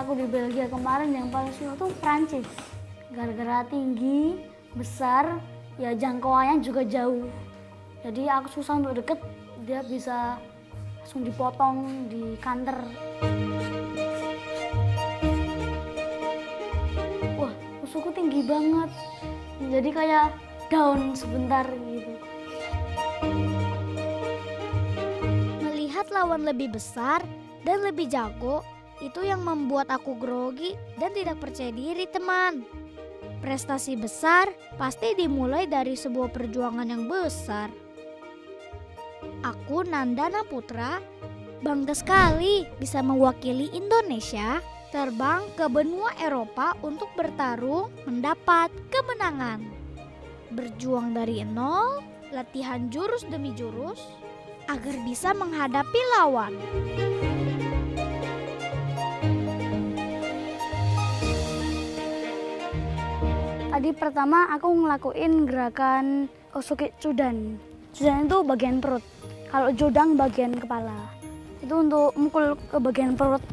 aku di Belgia kemarin yang paling susah tuh Prancis. Gara-gara tinggi, besar, ya jangkauannya juga jauh. Jadi aku susah untuk deket, dia bisa langsung dipotong di kanter. Wah, musuhku tinggi banget. Jadi kayak down sebentar gitu. Melihat lawan lebih besar dan lebih jago, itu yang membuat aku grogi dan tidak percaya diri, teman. Prestasi besar pasti dimulai dari sebuah perjuangan yang besar. Aku Nandana Putra, bangga sekali bisa mewakili Indonesia terbang ke benua Eropa untuk bertarung mendapat kemenangan. Berjuang dari nol, latihan jurus demi jurus, agar bisa menghadapi lawan. Tadi pertama aku ngelakuin gerakan Osoki Cudan. Cudan itu bagian perut. Kalau Jodang bagian kepala. Itu untuk mukul ke bagian perut.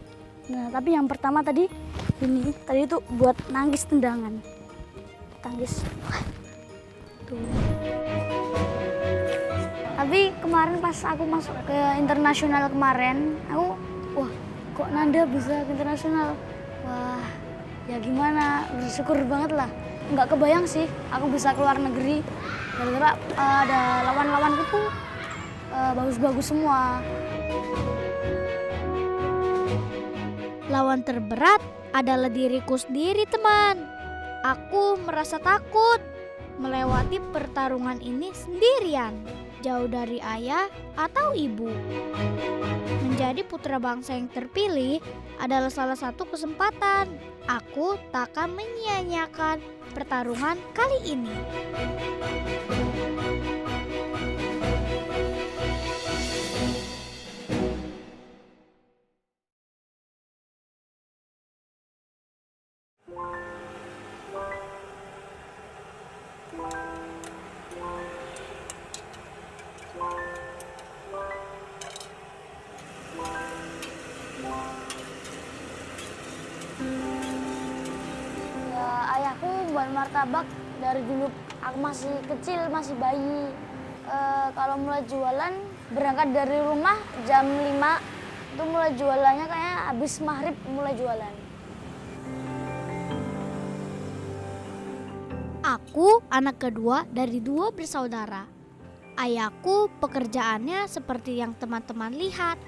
Nah, tapi yang pertama tadi ini, tadi itu buat nangkis tendangan. Tangkis. Tuh. Tapi kemarin pas aku masuk ke internasional kemarin, aku wah, kok Nanda bisa ke internasional? Wah, ya gimana? Bersyukur banget lah. Nggak kebayang sih aku bisa keluar negeri. Gara-gara ada lawan-lawanku tuh bagus-bagus semua. Lawan terberat adalah diriku sendiri, teman. Aku merasa takut melewati pertarungan ini sendirian, jauh dari ayah atau ibu. Menjadi putra bangsa yang terpilih adalah salah satu kesempatan. Aku tak akan menyia-nyiakan pertarungan kali ini. Ya, ayahku buat martabak dari dulu aku masih kecil, masih bayi. Kalau mulai jualan, berangkat dari rumah jam 5, itu mulai jualannya kayak habis maghrib mulai jualan. Aku anak kedua dari 2 bersaudara. Ayahku pekerjaannya seperti yang teman-teman lihat,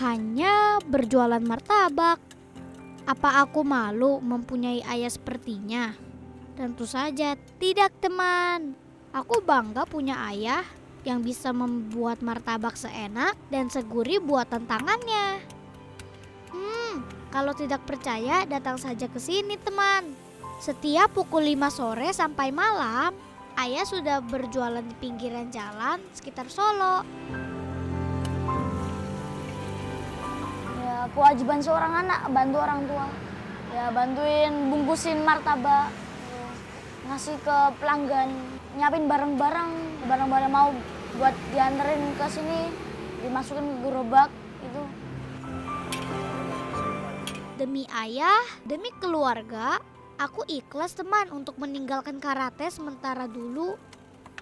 hanya berjualan martabak. Apa aku malu mempunyai ayah sepertinya? Tentu saja tidak, teman. Aku bangga punya ayah yang bisa membuat martabak seenak dan segurih buatan tangannya. Kalau tidak percaya, datang saja ke sini, teman. Setiap pukul 5 sore sampai malam, ayah sudah berjualan di pinggiran jalan sekitar Solo. Ya, kewajiban seorang anak bantu orang tua. Ya, bantuin bungkusin martabak, ngasih ke pelanggan, nyiapin barang-barang mau buat dianterin ke sini, dimasukin ke gerobak itu. Demi ayah, demi keluarga, aku ikhlas, teman, untuk meninggalkan karate sementara dulu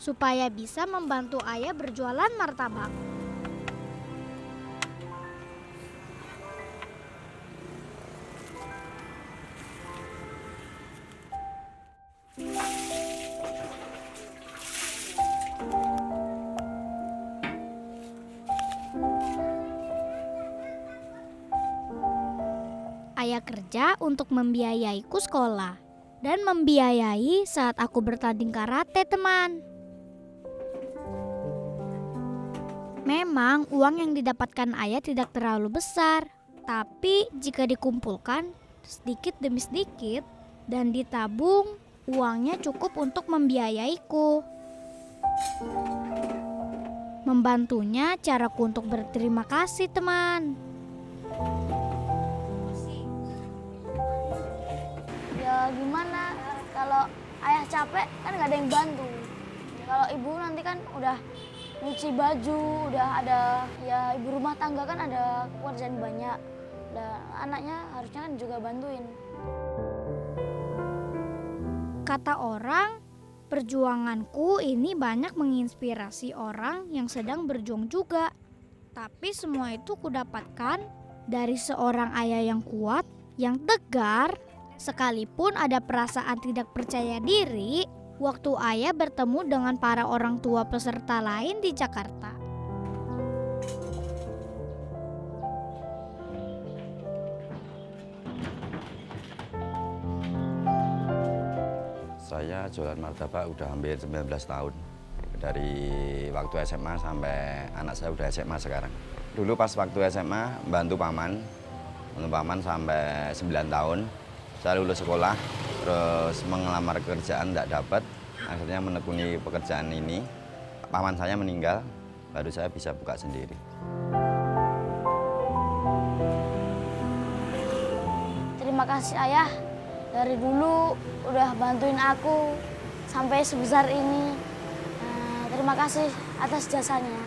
supaya bisa membantu ayah berjualan martabak. Ayah kerja untuk membiayaiku sekolah dan membiayai saat aku bertanding karate, teman. Memang uang yang didapatkan ayah tidak terlalu besar, tapi jika dikumpulkan sedikit demi sedikit dan ditabung, uangnya cukup untuk membiayaiku. Membantunya caraku untuk berterima kasih, teman. Ya gimana, kalau ayah capek kan nggak ada yang bantu. Kalau ibu nanti kan udah nyuci baju, udah ada, ya ibu rumah tangga kan ada pekerjaan banyak. Dan anaknya harusnya kan juga bantuin. Kata orang, perjuanganku ini banyak menginspirasi orang yang sedang berjuang juga. Tapi semua itu kudapatkan dari seorang ayah yang kuat, yang tegar, sekalipun ada perasaan tidak percaya diri waktu ayah bertemu dengan para orang tua peserta lain di Jakarta. Saya jualan martabak udah hampir 19 tahun. Dari waktu SMA sampai anak saya udah SMA sekarang. Dulu pas waktu SMA bantu paman sampai 9 tahun. Saya lulus sekolah, terus mengelamar kerjaan tidak dapat. Akhirnya menekuni pekerjaan ini. Paman saya meninggal, baru saya bisa buka sendiri. Terima kasih ayah, dari dulu udah bantuin aku sampai sebesar ini. Terima kasih atas jasanya.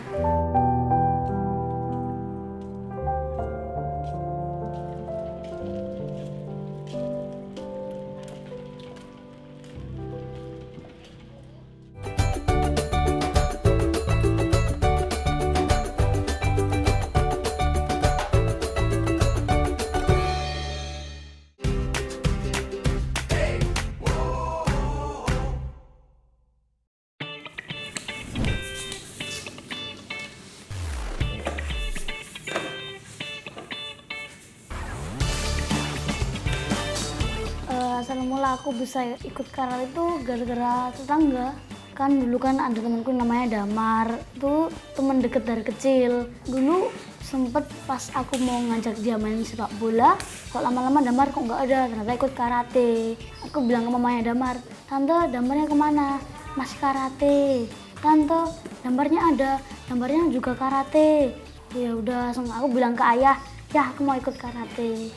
Asal mula aku bisa ikut karate itu gara-gara tetangga. Kan dulu kan ada temanku namanya Damar, itu teman deket dari kecil. Dulu sempet pas aku mau ngajak dia main sepak bola, kok lama-lama Damar kok nggak ada, ternyata ikut karate. Aku bilang ke mamanya Damar, "Tante, Damarnya kemana?" "Masih karate." "Tante, Damarnya ada, Damarnya juga karate." Ya udah, langsung aku bilang ke ayah, "Ya, aku mau ikut karate."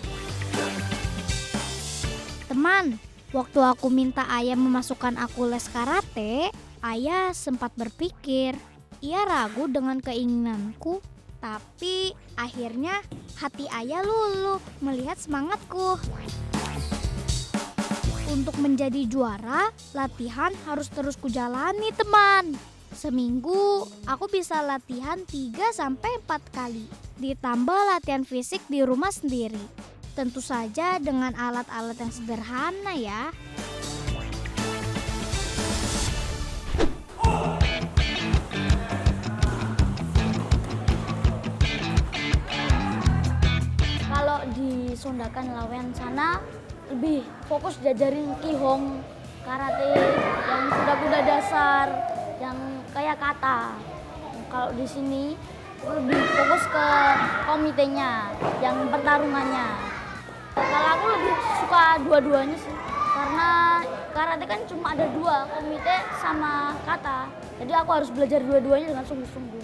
Teman, waktu aku minta ayah memasukkan aku les karate, ayah sempat berpikir. Ia ragu dengan keinginanku, tapi akhirnya hati ayah luluh melihat semangatku. Untuk menjadi juara, latihan harus terus kujalani, teman. Seminggu aku bisa latihan 3-4 kali, ditambah latihan fisik di rumah sendiri. Tentu saja dengan alat-alat yang sederhana ya. Kalau di Sondakan Lawean sana lebih fokus diajarin Kihong, karate yang kuda-kuda dasar, yang kayak kata. Kalau di sini lebih fokus ke komitenya, yang pertarungannya. Kalau aku lebih suka dua-duanya sih, karena karate kan cuma ada 2, komite sama kata. Jadi aku harus belajar dua-duanya dengan sungguh-sungguh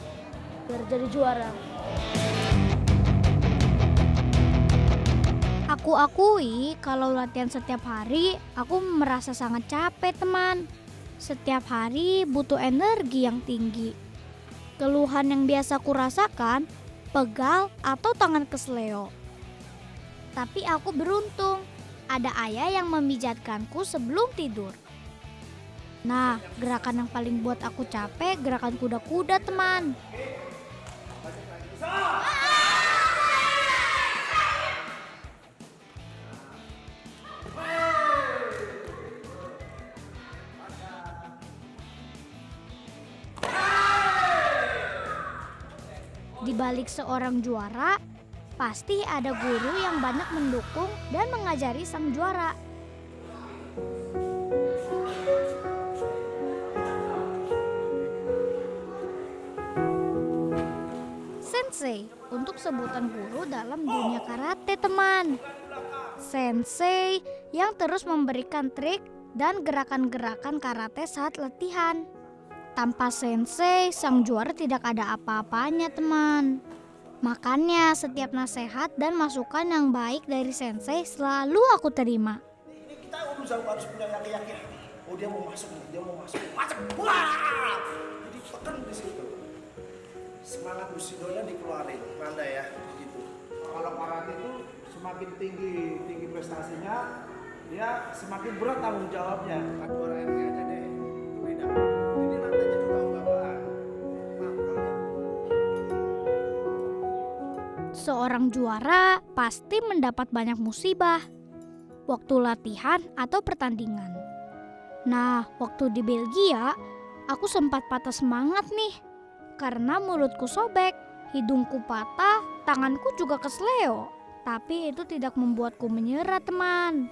biar jadi juara. Aku akui kalau latihan setiap hari, aku merasa sangat capek, teman. Setiap hari butuh energi yang tinggi. Keluhan yang biasa kurasakan, pegal atau tangan kesleo. Tapi aku beruntung, ada ayah yang memijatkanku sebelum tidur. Nah, gerakan yang paling buat aku capek, gerakan kuda-kuda, teman. Di balik seorang juara, pasti ada guru yang banyak mendukung dan mengajari sang juara. Sensei untuk sebutan guru dalam dunia karate, teman. Sensei yang terus memberikan trik dan gerakan-gerakan karate saat latihan. Tanpa sensei, sang juara tidak ada apa-apanya, teman. Makanya setiap nasihat dan masukan yang baik dari sensei selalu aku terima. Ini kita harus punya yakin. Oh, dia mau masuk nih, masuk. Wah! Jadi tekan di situ. Semangat Bushido-nya dikeluarin, Manda ya, gitu. Kalau karate itu semakin tinggi prestasinya, dia semakin berat tanggung jawabnya. Juara RT aja deh, beda. Jadi lantainya juga ombak-ombakan. Seorang juara pasti mendapat banyak musibah waktu latihan atau pertandingan. Nah, waktu di Belgia, aku sempat patah semangat nih karena mulutku sobek, hidungku patah, tanganku juga kesleo. Tapi itu tidak membuatku menyerah, teman.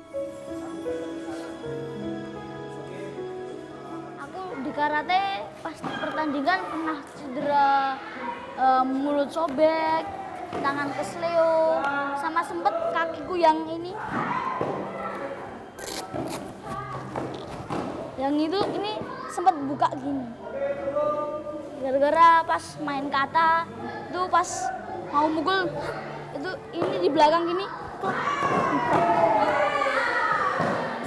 Aku di karate pas pertandingan pernah cedera mulut sobek, tangan kesleo, sama sempet kakiku yang ini. Yang ini sempat buka gini. Gara-gara pas main kata itu pas mau mukul itu ini di belakang gini klek,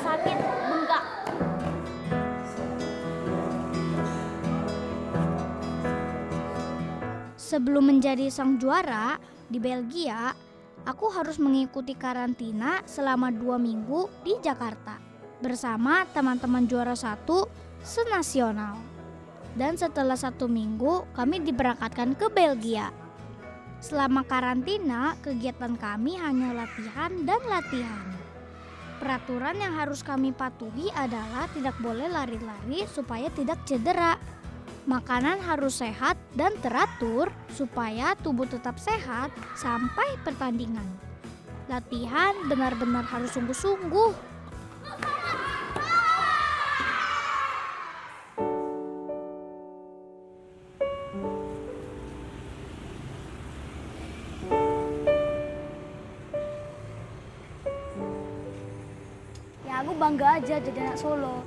sakit bengkak. Sebelum menjadi sang juara di Belgia, aku harus mengikuti karantina selama 2 minggu di Jakarta bersama teman-teman juara 1 senasional. Dan setelah 1 minggu kami diberangkatkan ke Belgia. Selama karantina, kegiatan kami hanya latihan dan latihan. Peraturan yang harus kami patuhi adalah tidak boleh lari-lari supaya tidak cedera. Makanan harus sehat dan teratur supaya tubuh tetap sehat sampai pertandingan. Latihan benar-benar harus sungguh-sungguh. Ya aku bangga aja jadi anak Solo.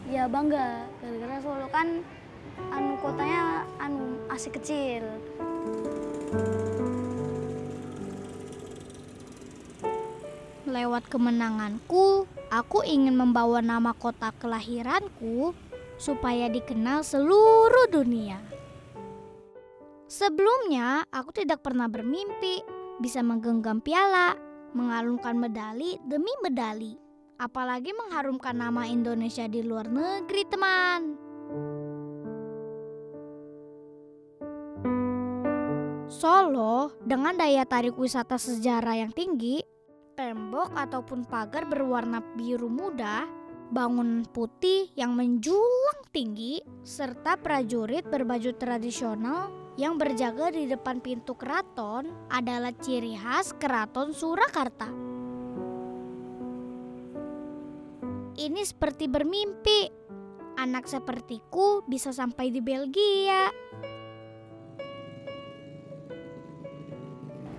Ya bangga, gara-gara Solo kan kotanya asik kecil. Lewat kemenanganku, aku ingin membawa nama kota kelahiranku supaya dikenal seluruh dunia. Sebelumnya, aku tidak pernah bermimpi bisa menggenggam piala, mengalungkan medali demi medali. Apalagi mengharumkan nama Indonesia di luar negeri, teman. Solo dengan daya tarik wisata sejarah yang tinggi, tembok ataupun pagar berwarna biru muda, bangunan putih yang menjulang tinggi, serta prajurit berbaju tradisional yang berjaga di depan pintu keraton adalah ciri khas Keraton Surakarta. Ini seperti bermimpi. Anak sepertiku bisa sampai di Belgia.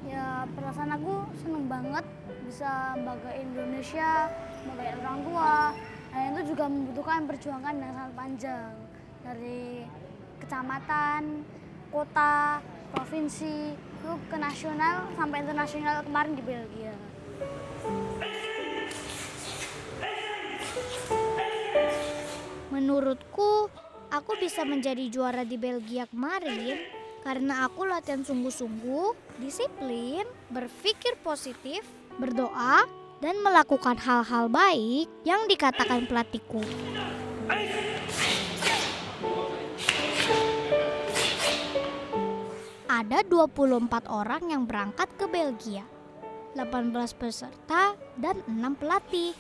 Ya perasaan aku seneng banget bisa banggain Indonesia, banggain orang tua. Nah itu juga membutuhkan perjuangan yang sangat panjang dari kecamatan, kota, provinsi, itu ke nasional sampai internasional kemarin di Belgia. Menurutku, aku bisa menjadi juara di Belgia kemarin karena aku latihan sungguh-sungguh, disiplin, berpikir positif, berdoa, dan melakukan hal-hal baik yang dikatakan pelatihku. Ada 24 orang yang berangkat ke Belgia, 18 peserta dan 6 pelatih.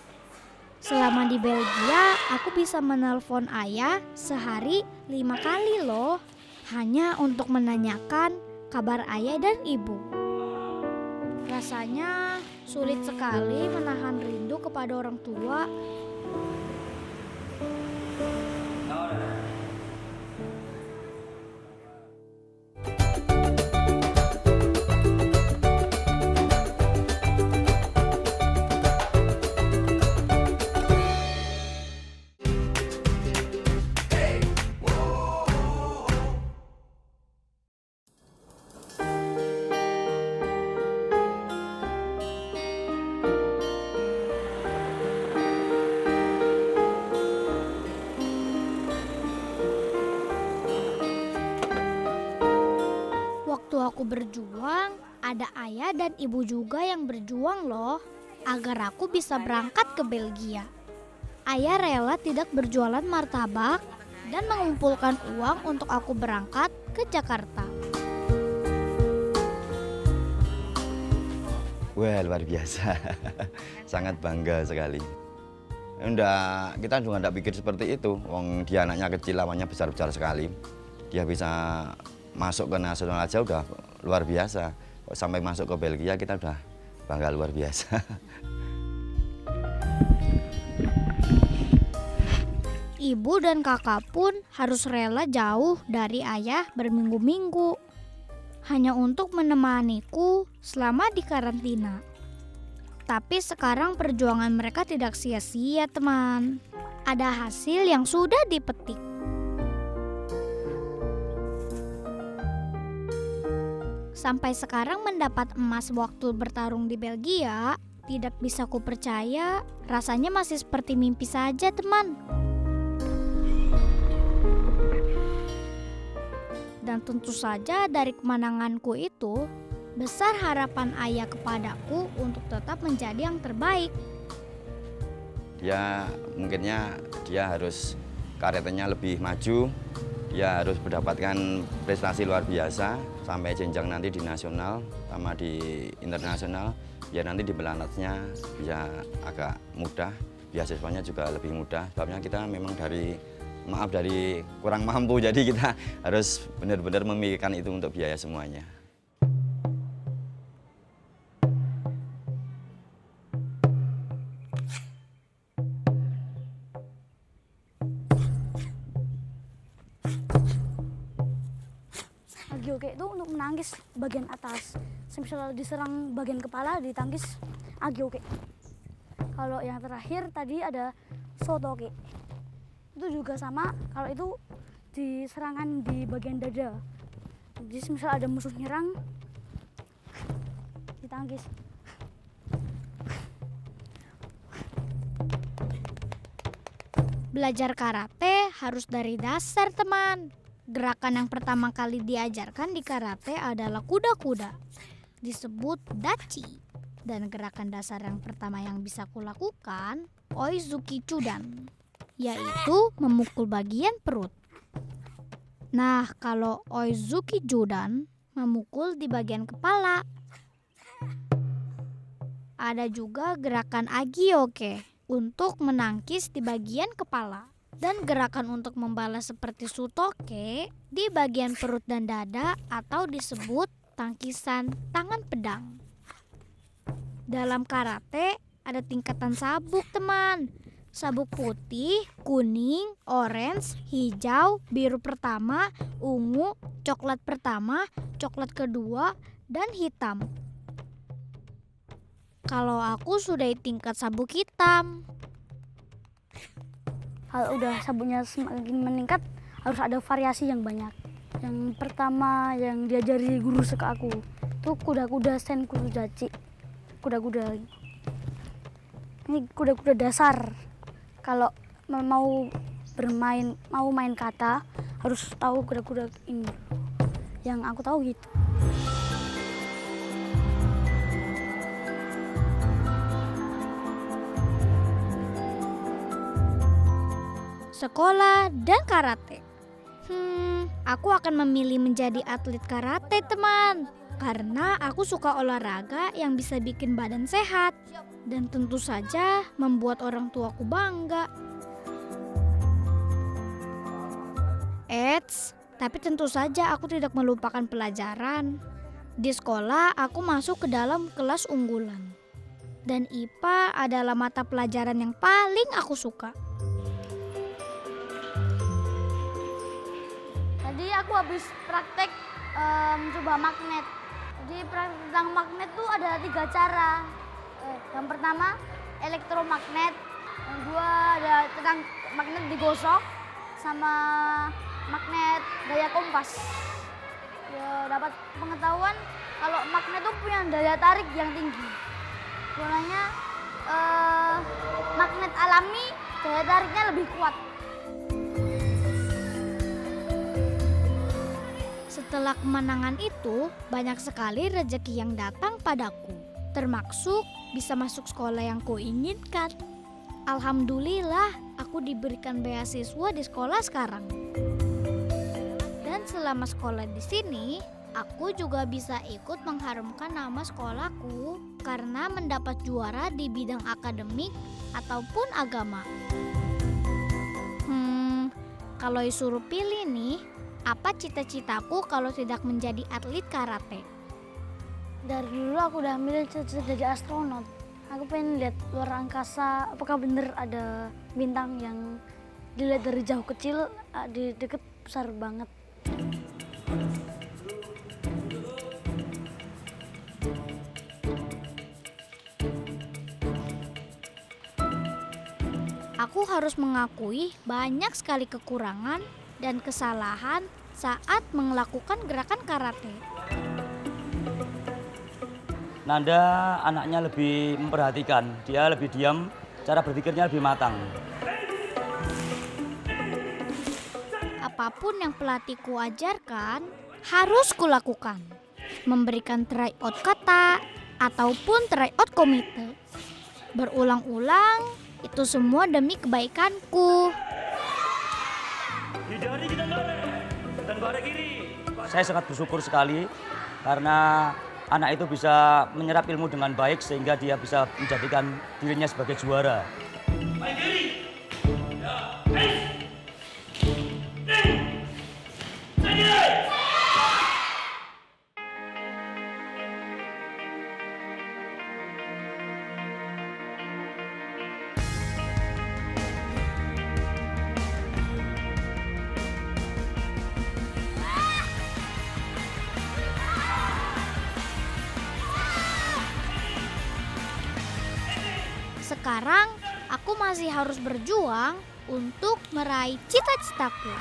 Selama di Belgia, aku bisa menelpon ayah sehari 5 kali loh, hanya untuk menanyakan kabar ayah dan ibu. Rasanya sulit sekali menahan rindu kepada orang tua. Waktu aku berjuang, Ada ayah dan ibu juga yang berjuang loh agar aku bisa berangkat ke Belgia. Ayah rela tidak berjualan martabak dan mengumpulkan uang untuk aku berangkat ke Jakarta. Wah, luar biasa. Sangat bangga sekali. Kita juga enggak pikir seperti itu. Wong dia anaknya kecil, lawannya besar-besar sekali. Dia bisa masuk ke nasional aja udah luar biasa. Sampai masuk ke Belgia kita udah bangga luar biasa. Ibu dan kakak pun harus rela jauh dari ayah berminggu-minggu hanya untuk menemaniku selama di karantina. Tapi sekarang perjuangan mereka tidak sia-sia, teman. Ada hasil yang sudah dipetik. Sampai sekarang mendapat emas waktu bertarung di Belgia, tidak bisa kupercaya, rasanya masih seperti mimpi saja, teman. Dan tentu saja dari kemenanganku itu, besar harapan ayah kepadaku untuk tetap menjadi yang terbaik. Dia harus karirnya lebih maju, dia harus mendapatkan prestasi luar biasa sampai jenjang nanti di nasional sama di internasional, biar nanti di pelatnasnya bisa agak mudah, beasiswanya juga lebih mudah. Sebabnya kita memang dari kurang mampu, jadi kita harus benar-benar memikirkan itu untuk biaya semuanya. Agioke itu untuk menangkis bagian atas. Misalnya diserang bagian kepala, ditangkis agioke. Kalau yang terakhir tadi ada sotoke. Itu juga sama, kalau itu diserangan di bagian dada. Jadi misal ada musuh nyerang, ditangkis. Belajar karate harus dari dasar, teman. Gerakan yang pertama kali diajarkan di karate adalah kuda-kuda, disebut dachi. Dan gerakan dasar yang pertama yang bisa kulakukan, oizuki chudan, yaitu memukul bagian perut. Nah, kalau oizuki chudan, memukul di bagian kepala. Ada juga gerakan agioke untuk menangkis di bagian kepala. Dan gerakan untuk membalas seperti sutoke di bagian perut dan dada atau disebut tangkisan tangan pedang. Dalam karate ada tingkatan sabuk, teman. Sabuk putih, kuning, orange, hijau, biru pertama, ungu, coklat pertama, coklat kedua, dan hitam. Kalau aku sudah di tingkat sabuk hitam. Kalau udah sabuknya semakin meningkat, harus ada variasi yang banyak. Yang pertama yang diajari guru ke aku, itu kuda-kuda sen kudaci. Kuda-kuda. Ini kuda-kuda dasar. Kalau mau main kata, harus tahu kuda-kuda ini. Yang aku tahu gitu. Sekolah dan karate. Aku akan memilih menjadi atlet karate, teman. Karena aku suka olahraga yang bisa bikin badan sehat. Dan tentu saja membuat orang tuaku bangga. Tapi tentu saja aku tidak melupakan pelajaran. Di sekolah aku masuk ke dalam kelas unggulan. Dan IPA adalah mata pelajaran yang paling aku suka. Tadi aku habis praktek mencoba magnet. Jadi praktek tentang magnet tuh ada 3 cara. Yang pertama elektromagnet, yang kedua ada tentang magnet digosok, sama magnet gaya kompas. Ya, dapat pengetahuan kalau magnet tuh punya daya tarik yang tinggi. Soalnya magnet alami daya tariknya lebih kuat. Setelah kemenangan itu, banyak sekali rezeki yang datang padaku, termasuk bisa masuk sekolah yang kuinginkan. Alhamdulillah, aku diberikan beasiswa di sekolah sekarang. Dan selama sekolah di sini, aku juga bisa ikut mengharumkan nama sekolahku karena mendapat juara di bidang akademik ataupun agama. Kalau disuruh pilih nih, apa cita-citaku kalau tidak menjadi atlet karate? Dari dulu aku udah ambil cita-cita jadi astronot. Aku pengen lihat luar angkasa, apakah bener ada bintang yang dilihat dari jauh kecil, di deket besar banget. Aku harus mengakui banyak sekali kekurangan dan kesalahan saat melakukan gerakan karate. Nanda anaknya lebih memperhatikan, dia lebih diam, cara berpikirnya lebih matang. Apapun yang pelatihku ajarkan harus kulakukan. Memberikan tryout kata ataupun tryout komite. Berulang-ulang, itu semua demi kebaikanku. Saya sangat bersyukur sekali karena anak itu bisa menyerap ilmu dengan baik sehingga dia bisa menjadikan dirinya sebagai juara. Sekarang aku masih harus berjuang untuk meraih cita-citaku.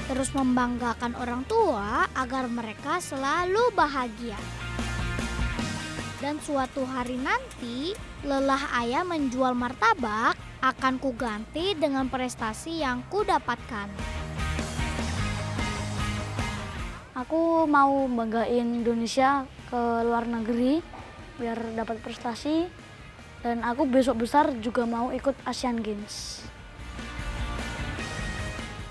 Terus membanggakan orang tua agar mereka selalu bahagia. Dan suatu hari nanti, lelah ayah menjual martabak akan kuganti dengan prestasi yang kudapatkan. Aku mau banggain Indonesia ke luar negeri biar dapat prestasi, dan aku besok besar juga mau ikut Asian Games.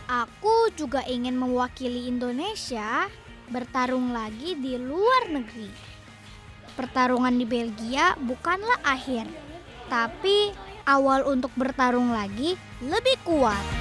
Aku juga ingin mewakili Indonesia bertarung lagi di luar negeri. Pertarungan di Belgia bukanlah akhir, tapi awal untuk bertarung lagi lebih kuat.